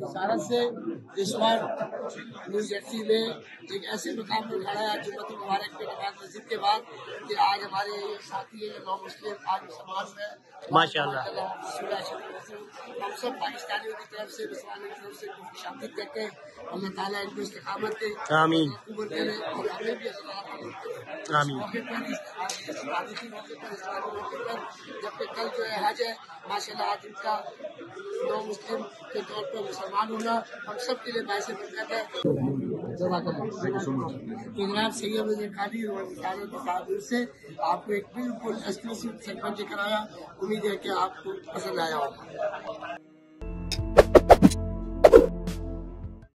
बसारत से इस वक्त न्यू जर्सी में एक ऐसे मुकाम पर खड़ा है जुम्मतुल मुबारक के नमाज मस्जिद के बाद कि आज हमारे साथी है नौ मुस्लिम आज मुसलमान में माशाअल्लाह हम सब पाकिस्तानियों की तरफ से मुसलमानों की तरफ से शामिल करके अल्लाह ताला इनको इस्तिकामत दे, आमीन करे और हमें भी आमीन। जबकि कल जो है हज है माशाल्लाह आज उनका नौ मुस्लिम के तौर पर मुसलमान होना हम सब के लिए बायसे बरकत है। जनाब सैयद कादी से आपको एक बिल्कुल एक्सक्लूसिव सेगमेंट कराया, उम्मीद है कि आपको पसंद आया होगा।